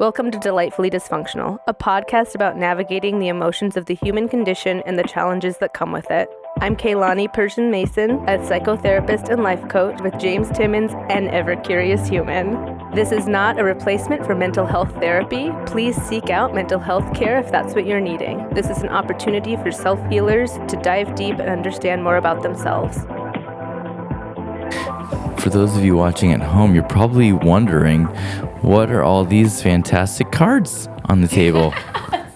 Welcome to Delightfully Dysfunctional, a podcast about navigating the emotions of the human condition and the challenges that come with it. I'm Keilani Persian Mason, a psychotherapist and life coach with James Timmons, an ever-curious human. This is not a replacement for mental health therapy. Please seek out mental health care if that's what you're needing. This is an opportunity for self-healers to dive deep and understand more about themselves. For those of you watching at home, you're probably wondering, what are all these fantastic cards on the table?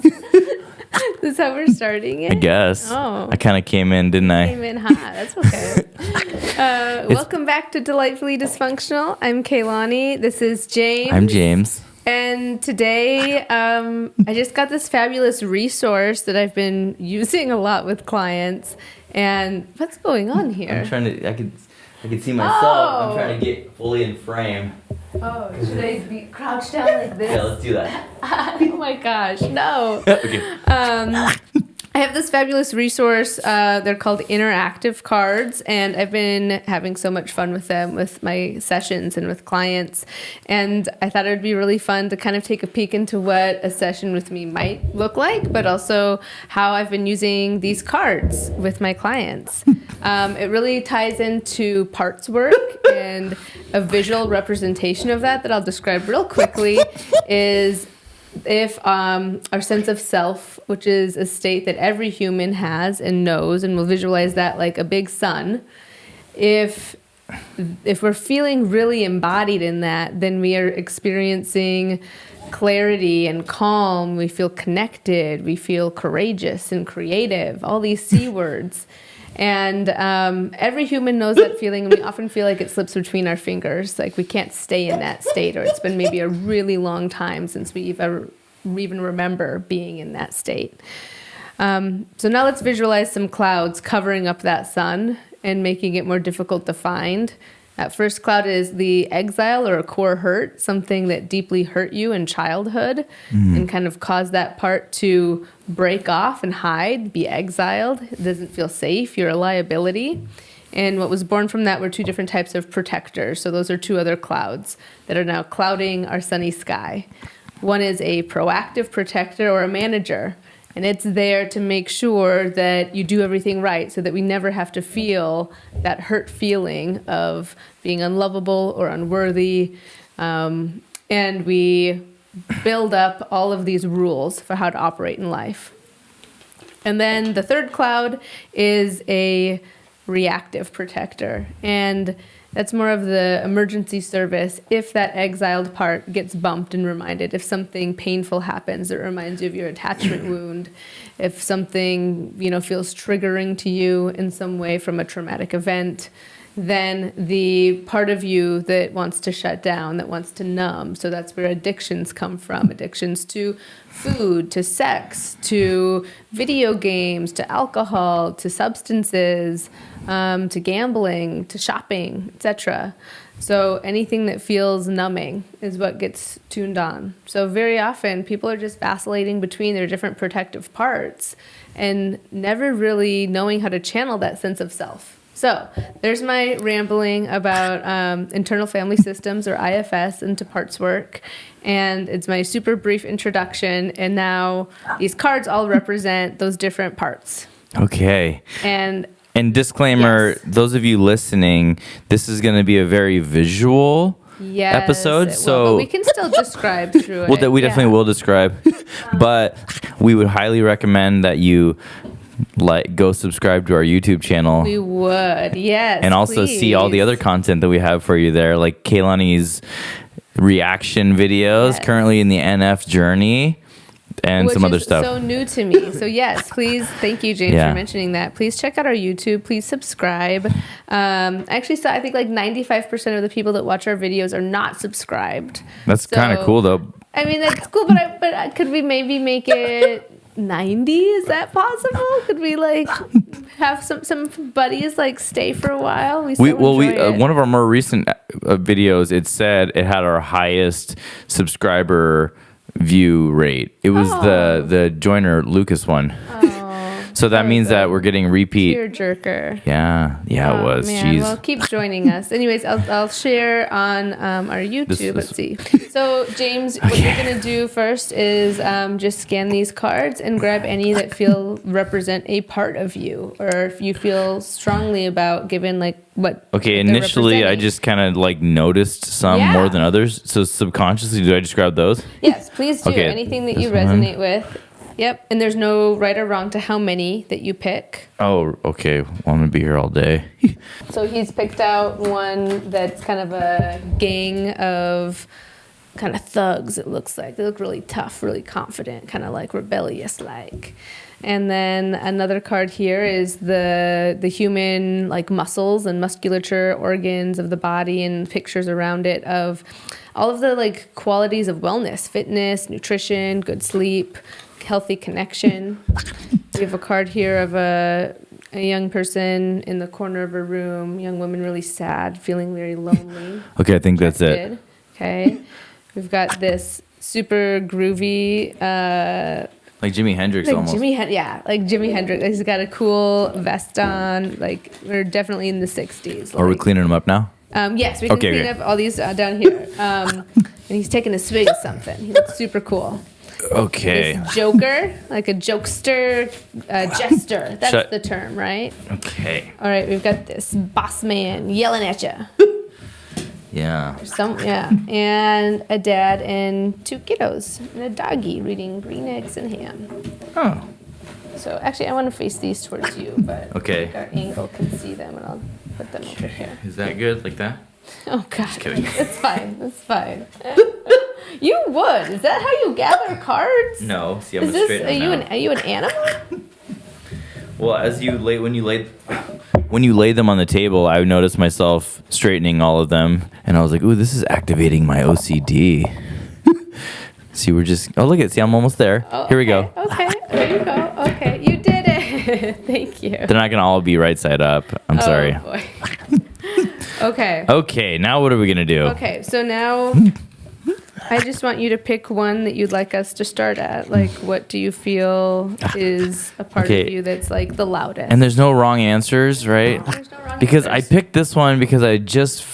This is how we're starting it? I guess. Oh. I kind of came in, didn't I? Came in hot. That's okay. Welcome back to Delightfully Dysfunctional. I'm Keilani. This is James. I'm James. And today, I just got this fabulous resource that I've been using a lot with clients. And what's going on here? I'm trying to, I can see myself. Oh. I'm trying to get fully in frame. Oh, should I be crouched down like this? Yeah, let's do that. Oh my gosh, no. Okay. I have this fabulous resource. They're called interactive cards, and I've been having so much fun with them with my sessions and with clients. And I thought it would be really fun to kind of take a peek into what a session with me might look like, but also how I've been using these cards with my clients. It really ties into parts work, and a visual representation of that I'll describe real quickly is if our sense of self, which is a state that every human has and knows, and we'll visualize that like a big sun, if we're feeling really embodied in that, then we are experiencing clarity and calm. We feel connected. We feel courageous and creative, all these C words. And every human knows that feeling, and we often feel like it slips between our fingers, like we can't stay in that state, or it's been maybe a really long time since we even remember being in that state. So now let's visualize some clouds covering up that sun and making it more difficult to find. That first cloud is the exile or a core hurt, something that deeply hurt you in childhood and kind of caused that part to break off and hide, be exiled. It doesn't feel safe. You're a liability. And what was born from that were two different types of protectors. So those are two other clouds that are now clouding our sunny sky. One is a proactive protector or a manager. And it's there to make sure that you do everything right so that we never have to feel that hurt feeling of being unlovable or unworthy. And we build up all of these rules for how to operate in life. And then the third cloud is a reactive protector. And that's more of the emergency service. If that exiled part gets bumped and reminded, if something painful happens that reminds you of your attachment wound, if something, feels triggering to you in some way from a traumatic event, then the part of you that wants to shut down, that wants to numb. So that's where addictions come from. Addictions to food, to sex, to video games, to alcohol, to substances, to gambling, to shopping, etc. So anything that feels numbing is what gets tuned on. So very often people are just vacillating between their different protective parts and never really knowing how to channel that sense of self. So there's my rambling about internal family systems, or IFS, into parts work. And it's my super brief introduction. And now these cards all represent those different parts. Okay. And disclaimer, yes. Those of you listening, this is going to be a very visual episode. But we can still describe through it. Well, we definitely will describe. But we would highly recommend that you go subscribe to our YouTube channel. We would, yes. And also see all the other content that we have for you there, like Keilani's reaction videos, currently in the NF journey, and some other stuff. So new to me. So yes, please, thank you, James, for mentioning that. Please check out our YouTube. Please subscribe. Actually, I think like 95% of the people that watch our videos are not subscribed. That's kind of cool, though. I mean, that's cool, but could we maybe make it 90? Is that possible? Could we have some buddies stay for a while? One of our more recent videos, it said it had our highest subscriber view rate. It was the Joyner Lucas one. So that means that we're getting repeat. Tear jerker. Yeah, it was. Man. Jeez. Well, keep joining us. Anyways, I'll share on our YouTube. Let's see. So, James, what you're going to do first is just scan these cards and grab any that represent a part of you, or if you feel strongly about given like what. Okay, initially I just kind of like noticed some more than others. So subconsciously, do I just grab those? Yes, please do. Anything that you resonate with. Yep, and there's no right or wrong to how many that you pick. Oh, okay. Well, I'm going to be here all day. So he's picked out one that's kind of a gang of kind of thugs, it looks like. They look really tough, really confident, kind of like rebellious-like. And then another card here is the human like muscles and musculature, organs of the body, and pictures around it of all of the like qualities of wellness, fitness, nutrition, good sleep, healthy connection. We have a card here of a young person in the corner of a room, young woman really sad, feeling very lonely. Okay, I think that's it. Okay. We've got this super groovy like Jimi Hendrix almost. Like Jimi Hendrix. He's got a cool vest on. Like we're definitely in the 60s. Are we cleaning them up now? Yes, we can clean up all these down here. And he's taking a swig of something. He looks super cool. Okay. This joker, like a jokester, jester. That's the term, right? Okay. All right, we've got this boss man yelling at you. Yeah. And a dad and two kiddos and a doggy reading Green Eggs and Ham. Oh. So actually, I want to face these towards you, but our angle can see them, and I'll put them over here. Is that good, like that? Oh God, just kidding. It's fine. It's fine. You would. Is that how you gather cards? No. See, I'm straight. Are you an animal? Well, when you laid them on the table, I noticed myself straightening all of them, and I was like, "Ooh, this is activating my OCD." See, look at. See, I'm almost there. Oh, Here we go. Okay, there you go. Okay, you did it. Thank you. They're not gonna all be right side up. I'm sorry. Boy. Okay. Okay, now what are we gonna do? Okay, so now I just want you to pick one that you'd like us to start at. Like, what do you feel is a part of you that's like the loudest? And there's no wrong answers, right? There's no wrong because answers. I picked this one because I just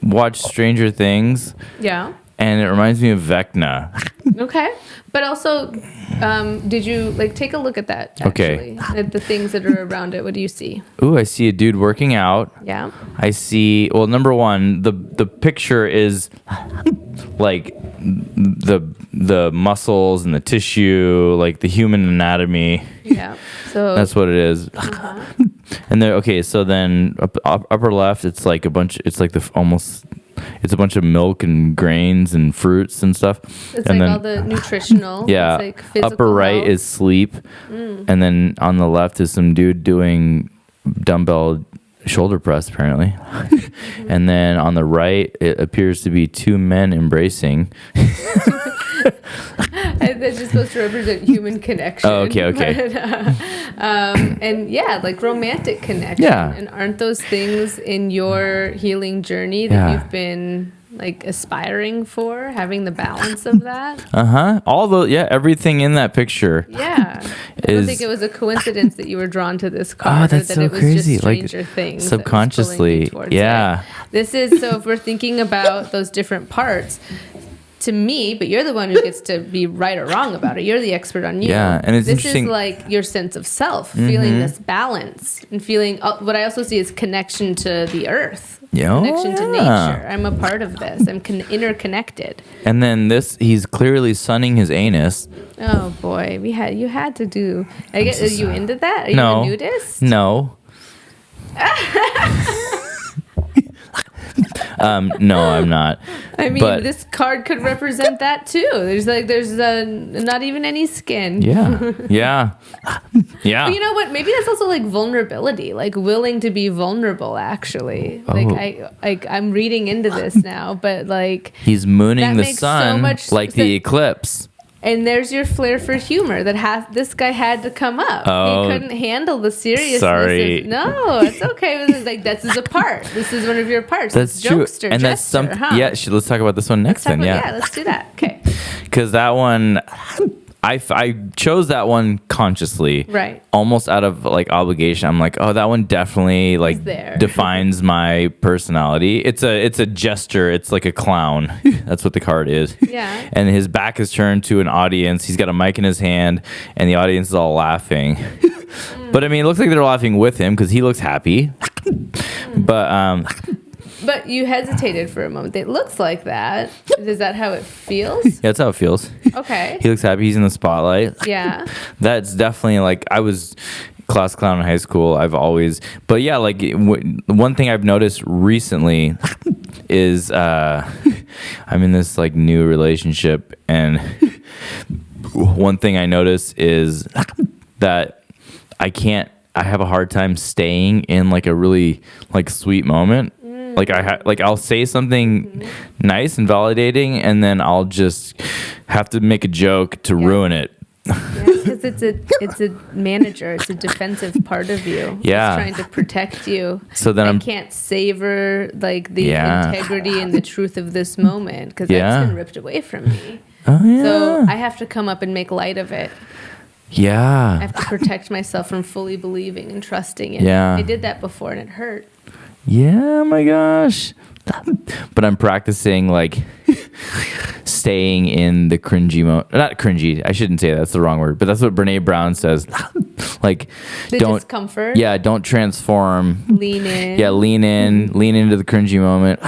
watched Stranger Things. Yeah. And it reminds me of Vecna. Okay. But also, did you like take a look at that? Actually, at the things that are around it? What do you see? Ooh, I see a dude working out. Yeah. I see. Well, number one, the picture is like the muscles and the tissue, like the human anatomy. Yeah. So that's what it is. And there. Okay. So then upper left, it's like a bunch. It's like it's a bunch of milk and grains and fruits and stuff. It's and like then, all the nutritional. Yeah. It's like physical upper right health. is sleep. And then on the left is some dude doing dumbbell shoulder press, apparently. And then on the right, it appears to be two men embracing. That's just supposed to represent human connection. Oh, okay. But, and yeah, like romantic connection. Yeah. And aren't those things in your healing journey that you've been like aspiring for, having the balance of that? Everything in that picture. Yeah. I don't think it was a coincidence that you were drawn to this card. Oh, that's or that so it was crazy. Just Stranger Things. Subconsciously. Yeah. This is, so if we're thinking about those different parts, to me, but you're the one who gets to be right or wrong about it. You're the expert on you. Yeah, and it's this interesting. Is like your sense of self, feeling this balance, and feeling. What I also see is connection to the earth, connection to nature. I'm a part of this. I'm interconnected. And then he's clearly sunning his anus. Oh boy, you had to do. I guess, are you into that? Are you a nudist? No. No, I'm not. I mean, this card could represent that too. There's not even any skin. Yeah. But you know what? Maybe that's also like vulnerability, like willing to be vulnerable. Actually, I'm reading into this now, but like he's mooning the sun, so much the eclipse. And there's your flair for humor this guy had to come up. Oh, he couldn't handle the seriousness. Sorry. No, it's okay. This is a part. This is one of your parts. That's true. Jokester, and that's jester, Yeah, let's talk about this one next then. Yeah, let's do that. Okay. Because that one, I chose that one consciously, Right. almost out of like obligation. I'm like, oh, that one definitely like there. defines my personality. It's a gesture. It's like a clown. That's what the card is. Yeah. And his back is turned to an audience. He's got a mic in his hand, and the audience is all laughing. But I mean, it looks like they're laughing with him because he looks happy. But you hesitated for a moment. It looks like that. Is that how it feels? Yeah, that's how it feels. Okay. He looks happy. He's in the spotlight. Yeah. That's definitely like I was class clown in high school. I've always, but yeah, like one thing I've noticed recently is I'm in this like new relationship, and one thing I notice is that I have a hard time staying in like a really like sweet moment. Like I'll say something nice and validating, and then I'll just have to make a joke to ruin it. Because it's a manager. It's a defensive part of you. Yeah. It's trying to protect you. So then I I'm can't savor like the integrity and the truth of this moment because that's been ripped away from me. Oh yeah. So I have to come up and make light of it. Yeah. I have to protect myself from fully believing and trusting it. Yeah. I did that before and it hurt. Yeah, oh my gosh. But I'm practicing like staying in the cringy mode. Not cringy. I shouldn't say that. That's the wrong word. But that's what Brene Brown says. Like The discomfort. Yeah, don't transform. Lean in. Yeah, lean in. Lean into the cringy moment.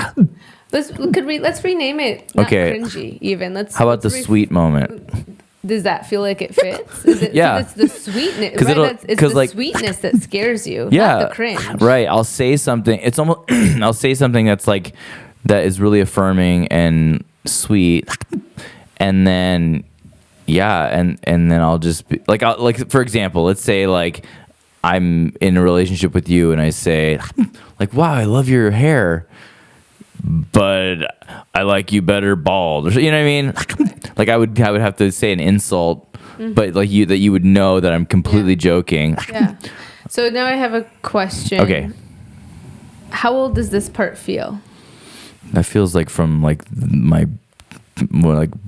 Let's rename it. Not Okay. cringy even. How about the sweet moment? Does that feel like it fits? Is it, Yeah. It's the sweetness. It's the like, sweetness that scares you, yeah, not the cringe. Right. I'll say something. It's almost. I'll say something that's like that is really affirming and sweet, and then and then I'll just be like for example, let's say like I'm in a relationship with you, and I say like, "Wow, I love your hair." But I like you better bald. You know what I mean? Like I would have to say an insult, but like that you would know that I'm completely joking. Yeah. So now I have a question. Okay. How old does this part feel? That feels like from like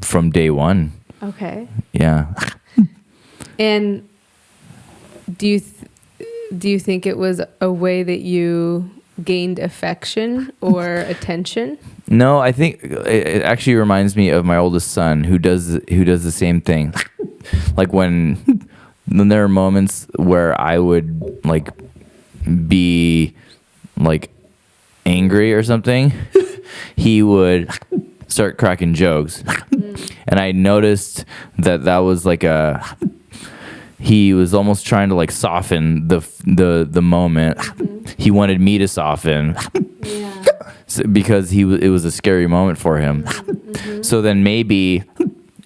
from day one. Okay. Yeah. And do you think it was a way that you gained affection or attention? No, I think it actually reminds me of my oldest son who does the same thing. Like when there are moments where I would like be like angry or something, he would start cracking jokes. And I noticed that was like he was almost trying to like soften the moment. He wanted me to soften. Yeah. Because it was a scary moment for him. So then maybe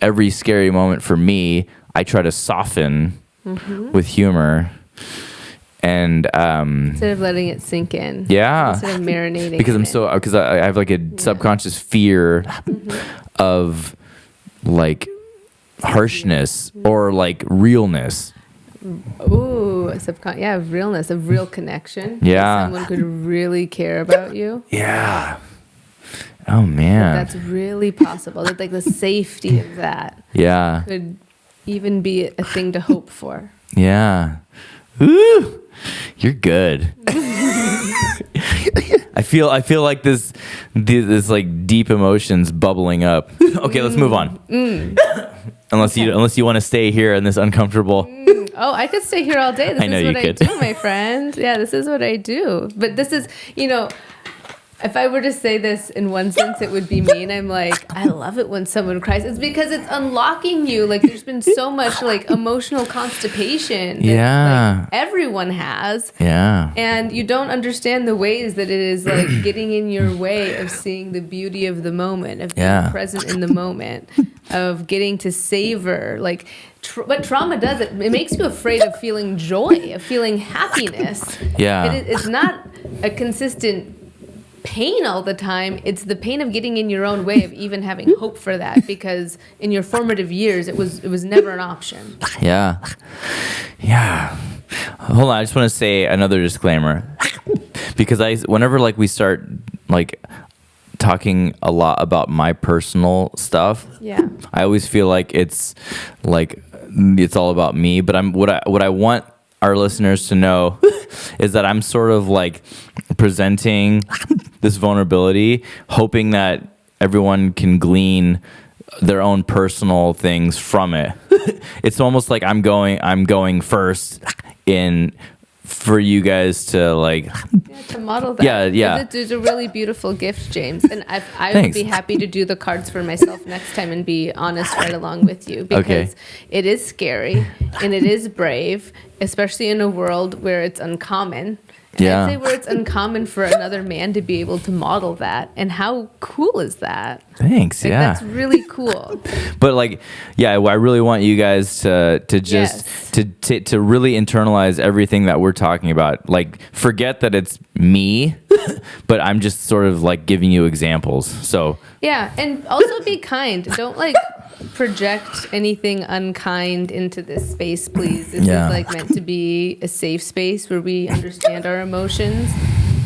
every scary moment for me, I try to soften with humor, and instead of letting it sink in. Yeah. Instead of marinating. Because I have like a subconscious fear of like harshness or like realness. Ooh, realness, a real connection. Yeah. Someone could really care about you. Yeah. Oh man. That's really possible. That like the safety of that Yeah. could even be a thing to hope for. Yeah. Ooh, you're good. I feel like this like deep emotions bubbling up. Okay, let's move on. Unless you want to stay here in this uncomfortable. Oh, I could stay here all day. This is what I do, my friend. Yeah, this is what I do. But this is, if I were to say this in one sense, it would be mean. I'm like, I love it when someone cries. It's because it's unlocking you. Like, there's been so much like emotional constipation that like, everyone has. Yeah. And you don't understand the ways that it is like getting in your way of seeing the beauty of the moment, of being present in the moment, of getting to savor. Like, what trauma does, it makes you afraid of feeling joy, of feeling happiness. Yeah. It's not a consistent pain all the time. It's the pain of getting in your own way of even having hope for that, because in your formative years it was never an option. Yeah. Hold on, I just want to say another disclaimer, because whenever like we start like talking a lot about my personal stuff, Yeah. I always feel like it's like it's all about me. But what I want our listeners to know is that I'm sort of like presenting this vulnerability, hoping that everyone can glean their own personal things from it. It's almost like I'm going first in for you guys to like to model that. Yeah. It's a really beautiful gift, James, and I would be happy to do the cards for myself next time and be honest right along with you, because it is scary and it is brave, especially in a world where it's uncommon. And I'd say where it's uncommon for another man to be able to model that. And how cool is that? Thanks. Like, that's really cool. But like, I really want you guys to just to really internalize everything that we're talking about. Like, forget that it's me, but I'm just sort of like giving you examples. So yeah, and also be kind. Don't like project anything unkind into this space, please. This is like meant to be a safe space where we understand our emotions.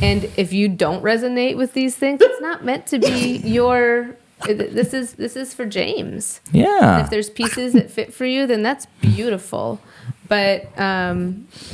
And if you don't resonate with these things, it's not meant to be your. This is for James. Yeah. And if there's pieces that fit for you, then that's beautiful. But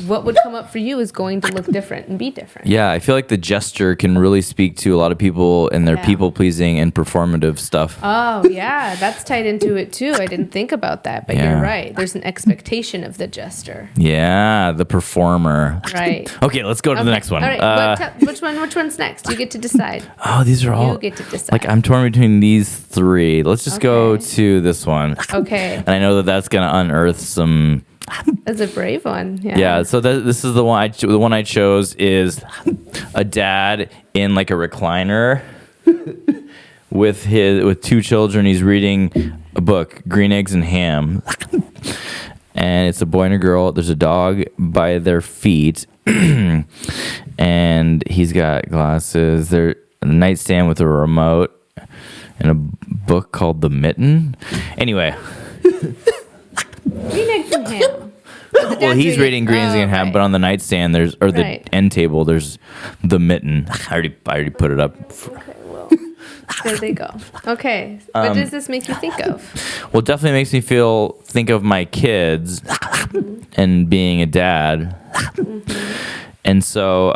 what would come up for you is going to look different and be different. Yeah, I feel like the gesture can really speak to a lot of people and their people-pleasing and performative stuff. Oh, yeah, that's tied into it too. I didn't think about that, but you're right. There's an expectation of the gesture. Yeah, the performer. Right. Okay, let's go to the next one. All right, which one's next? You get to decide. Oh, these are all... You get to decide. Like, I'm torn between these three. Let's just go to this one. Okay. And I know that's going to unearth some... That's a brave one. Yeah. So this is the one. The one I chose is a dad in like a recliner with two children. He's reading a book, Green Eggs and Ham, and it's a boy and a girl. There's a dog by their feet, and he's got glasses. They're a nightstand with a remote and a book called The Mitten. Anyway. Green Eggs and Ham. Well, he's reading Green Eggs and Ham, but on the nightstand the end table there's The Mitten. I already put it up. Okay, well, there they go. Okay, what does this make you think of? Well, it definitely makes me think of my kids and being a dad, and so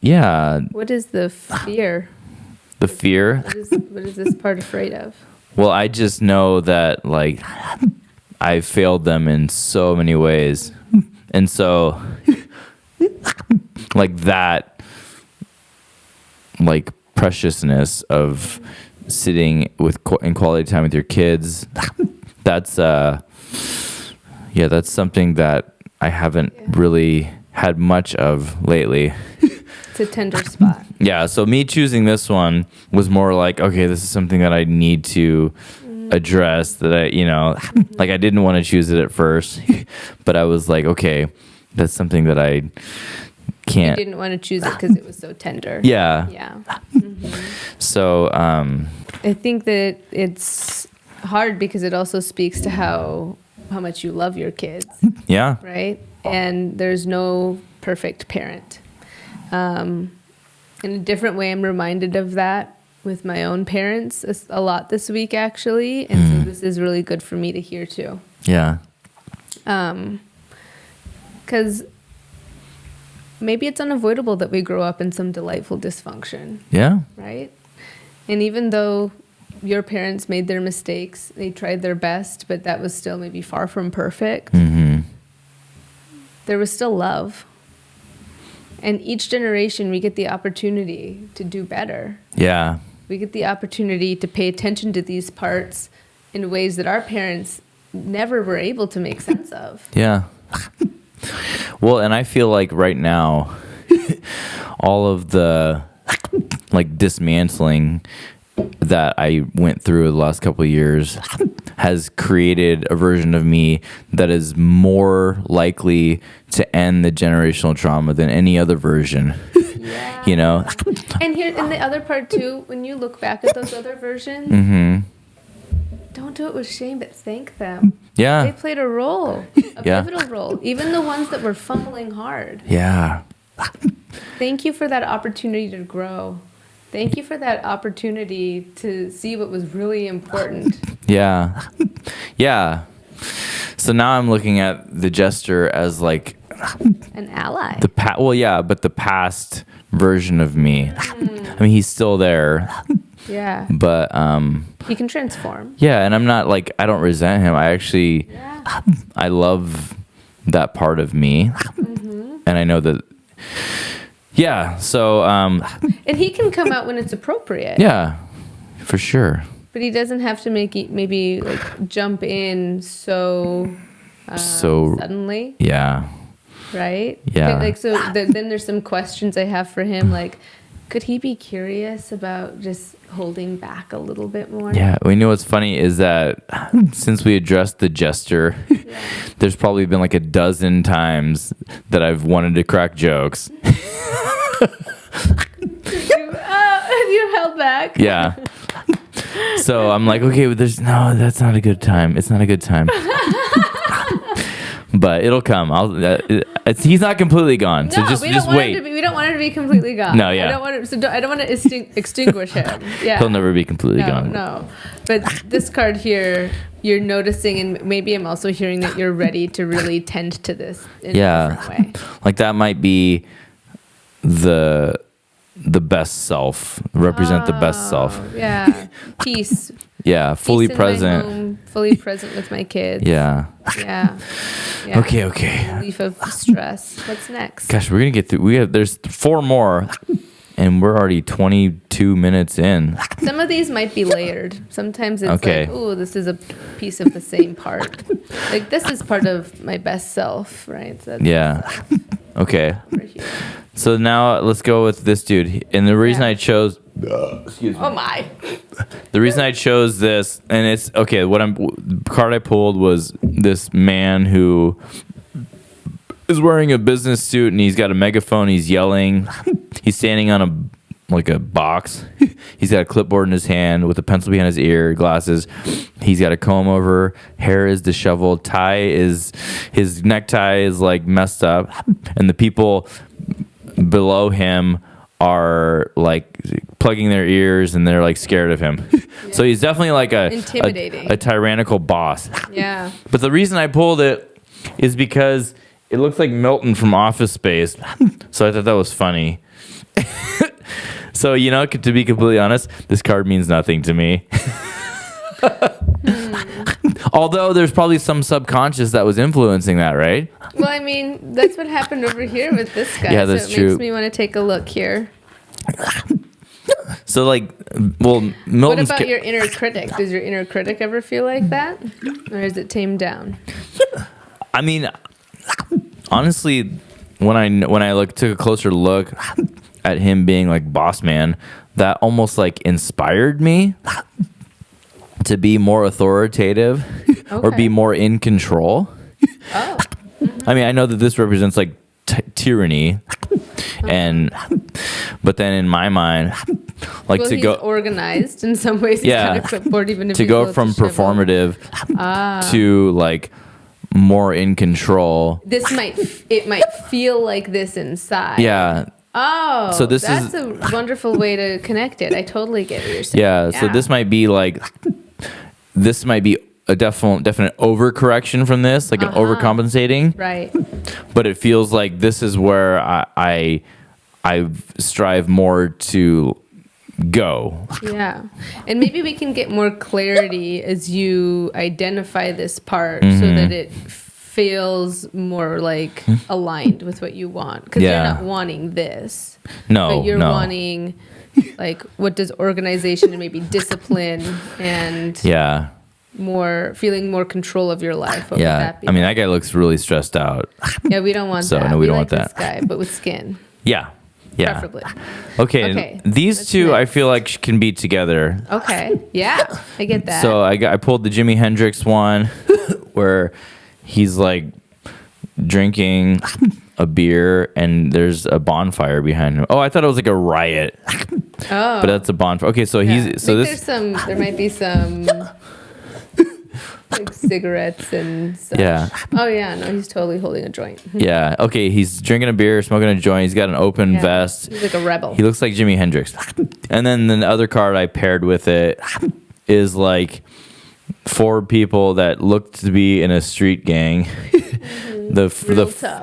What is the fear? The fear. What is this part afraid of? Well, I just know that, like, I failed them in so many ways. And so, like, that, like, preciousness of sitting in quality time with your kids, that's something that I haven't really had much of lately. It's a tender spot. Yeah, so me choosing this one was more like, okay, this is something that I need to address, that like I didn't want to choose it at first, but I was like, okay, that's something that I can't. You didn't want to choose it because it was so tender. Yeah. Yeah. Mm-hmm. So I think that it's hard because it also speaks to how much you love your kids. Yeah. Right? And there's no perfect parent. In a different way, I'm reminded of that with my own parents a lot this week, actually. And so this is really good for me to hear, too. Yeah. Because maybe it's unavoidable that we grow up in some delightful dysfunction. Yeah. Right? And even though your parents made their mistakes, they tried their best, but that was still maybe far from perfect, there was still love. And each generation, we get the opportunity to do better. Yeah. We get the opportunity to pay attention to these parts in ways that our parents never were able to make sense of. Yeah. Well, and I feel like right now, all of the like dismantling that I went through the last couple of years has created a version of me that is more likely to end the generational trauma than any other version. Yeah. You know? And the other part too, when you look back at those other versions, don't do it with shame, but thank them. Yeah. They played a role, a pivotal role, even the ones that were fumbling hard. Yeah. Thank you for that opportunity to grow. Thank you for that opportunity to see what was really important. Yeah. Yeah. So now I'm looking at the jester as like An ally. well, yeah, but the past version of me. I mean, he's still there, Yeah. but He can transform. yeah, and I'm not like, I don't resent him. I actually, I love that part of me, and I know that. Yeah. So. And he can come out when it's appropriate. Yeah, for sure. But he doesn't have to maybe like jump in so suddenly. Yeah. Right? Yeah. Like, so then there's some questions I have for him. Like, could he be curious about just holding back a little bit more? Yeah. We know what's funny is that since we addressed the jester, there's probably been like a dozen times that I've wanted to crack jokes. You held back. Yeah. So I'm like, okay, that's not a good time. It's not a good time. But it'll come. He's not completely gone. So just wait. We don't want him to be completely gone. No, yeah. I don't want to extinguish him. Yeah. He'll never be completely gone. No. But this card here, you're noticing, and maybe I'm also hearing that you're ready to really tend to this in a different way. Like that might be the best self. Represent the best self. Yeah. Peace. Yeah, fully Peace in my present. home, fully present with my kids. Yeah. Yeah. Okay. Relief of stress. What's next? Gosh, we're gonna get through. There's 4 more, and we're already 22 minutes in. Some of these might be layered. Sometimes it's Okay. like, oh, this is a piece of the same part. Like this is part of my best self, right? So Yeah. Okay. over here. So now let's go with this dude. And the reason I chose, Oh my. the reason I chose this, and it's okay. The card I pulled was this man who is wearing a business suit and he's got a megaphone. He's yelling. He's standing on a box. He's got a clipboard in his hand with a pencil behind his ear, glasses. He's got a comb over. Hair is disheveled. His necktie is like messed up, and the people below him are like plugging their ears and they're like scared of him. So he's definitely like intimidating, a tyrannical boss. Yeah. But the reason I pulled it is because it looks like Milton from Office Space. So I thought that was funny. So, to be completely honest, this card means nothing to me. Although there's probably some subconscious that was influencing that, right? Well, I mean, that's what happened over here with this guy. Yeah, that's so it true. makes me want to take a look here. So, Milton's... What about your inner critic? Does your inner critic ever feel like that? Or is it tamed down? I mean, honestly, when I took a closer look at him being like boss man, that almost like inspired me to be more authoritative or be more in control. Oh. I mean, I know that this represents like tyranny, but then in my mind, like Well, to he's go organized in some ways. He's kind of clipboard, even if to he's go a little from disheveled. performative to like more in control. This might feel like this inside. Yeah. Oh, So that's a wonderful way to connect it. I totally get what you're saying. Yeah. So this might be a definite overcorrection from this, like an overcompensating. Right. But it feels like this is where I strive more to go. Yeah. And maybe we can get more clarity as you identify this part so that it feels more like aligned with what you want. Because you're not wanting this. No. But you're wanting, like, what does organization and maybe discipline and feeling more control of your life? What would that be? I mean, that guy looks really stressed out. Yeah, we don't want So, that. no, we don't like want that. This guy, but with skin. Yeah. Preferably. Okay. These What's two, next? I feel like can be together. Okay. Yeah, I get that. So I pulled the Jimi Hendrix one where he's like drinking a beer and there's a bonfire behind him. Oh, I thought it was like a riot. Oh. But that's a bonfire. Okay, so there might be some like cigarettes and stuff. Yeah. Oh yeah, no, he's totally holding a joint. Yeah. Okay, he's drinking a beer, smoking a joint. He's got an open vest. He's like a rebel. He looks like Jimi Hendrix. And then the other card I paired with it is like four people that looked to be in a street gang. Tough.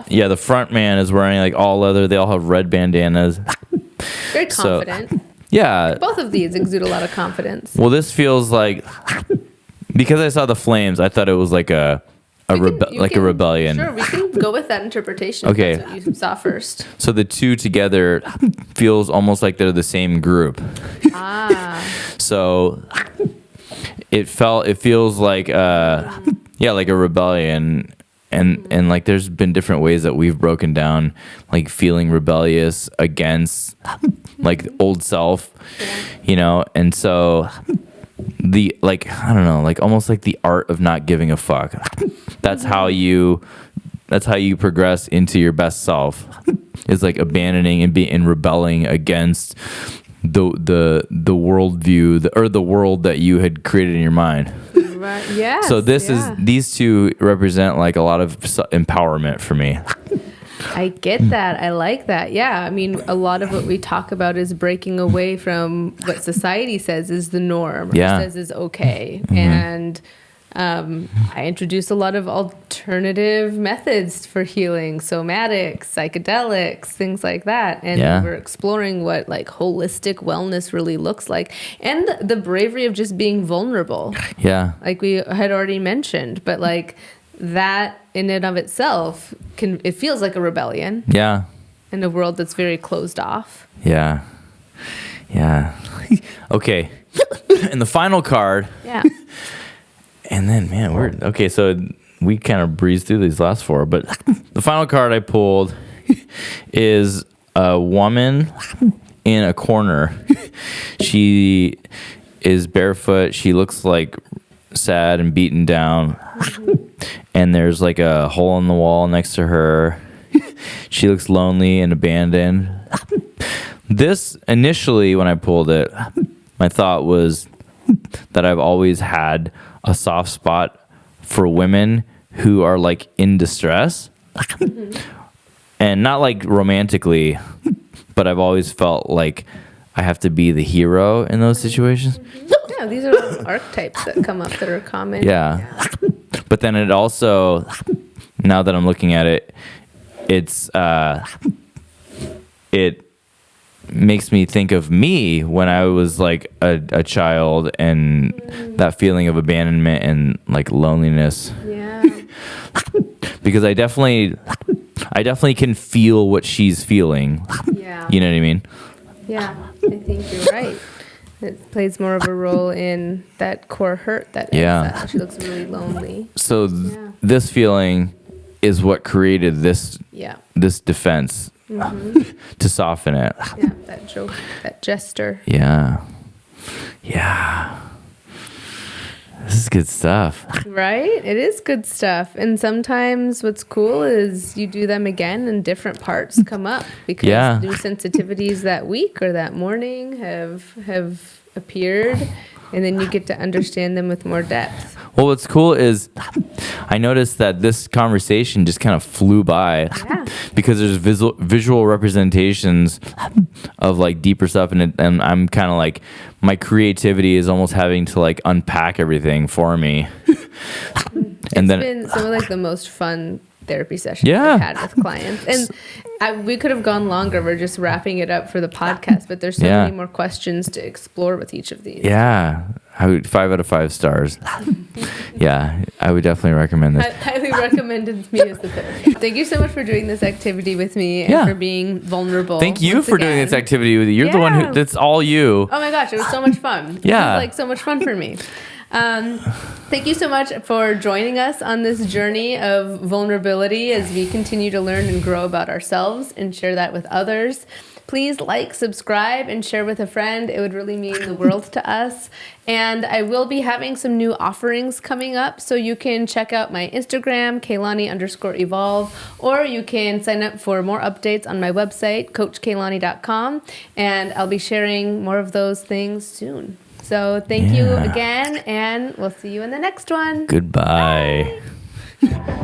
The front man is wearing like all leather. They all have red bandanas. Very confident. Yeah. Both of these exude a lot of confidence. Well, this feels like, because I saw the flames, I thought it was like a rebellion. Sure, we can go with that interpretation. Okay. That's what you saw first. So the two together feels almost like they're the same group. So it feels like like a rebellion. And like there's been different ways that we've broken down like feeling rebellious against like old self, and so the like I don't know, like almost like the art of not giving a fuck. That's how you progress into your best self. Is like abandoning and rebelling against the worldview or the world that you had created in your mind. Right. Yeah. So these two represent like a lot of empowerment for me. I get that. I like that. Yeah. I mean, a lot of what we talk about is breaking away from what society says is the norm or says is okay. Mm-hmm. And I introduce a lot of alternative methods for healing, somatics, psychedelics, things like that. And we're exploring what like holistic wellness really looks like and the bravery of just being vulnerable. Yeah. Like we had already mentioned, but like that in and of itself it feels like a rebellion. Yeah. In a world that's very closed off. Yeah. Yeah. Okay. And the final card. Yeah. And then, man, so we kind of breezed through these last four, but the final card I pulled is a woman in a corner. She is barefoot. She looks like sad and beaten down. And there's like a hole in the wall next to her. She looks lonely and abandoned. This, initially, when I pulled it, my thought was that I've always had a soft spot for women who are like in distress. And not like romantically, but I've always felt like I have to be the hero in those situations. Yeah, these are archetypes that come up that are common. Yeah. But then it also, now that I'm looking at it, it makes me think of me when I was like a child and that feeling of abandonment and like loneliness. Yeah. Because I definitely can feel what she's feeling. Yeah. You know what I mean? Yeah, I think you're right. It plays more of a role in that core hurt that she looks really lonely. So this feeling is what created this defense. Mm-hmm. To soften it. Yeah, that gesture. Yeah. This is good stuff. Right? It is good stuff. And sometimes what's cool is you do them again and different parts come up because new sensitivities that week or that morning have appeared. And then you get to understand them with more depth. Well, what's cool is I noticed that this conversation just kind of flew by because there's visual representations of like deeper stuff. And I'm kind of like, my creativity is almost having to like unpack everything for me. It's been some of like the most fun therapy sessions I've had with clients. And we could have gone longer. We're just wrapping it up for the podcast, but there's so many more questions to explore with each of these. Yeah. 5 out of 5 stars. Yeah, I would definitely recommend this. I highly recommended me as the therapist. Thank you so much for doing this activity with me and for being vulnerable. Thank you for doing this activity with you. You're the one that's all you. Oh my gosh, it was so much fun. Yeah. It was like so much fun for me. Thank you so much for joining us on this journey of vulnerability as we continue to learn and grow about ourselves and share that with others. Please like, subscribe, and share with a friend. It would really mean the world to us. And I will be having some new offerings coming up, so you can check out my Instagram, Keilani_evolve, or you can sign up for more updates on my website, coachkeilani.com, and I'll be sharing more of those things soon. So thank you again, and we'll see you in the next one. Goodbye. Bye.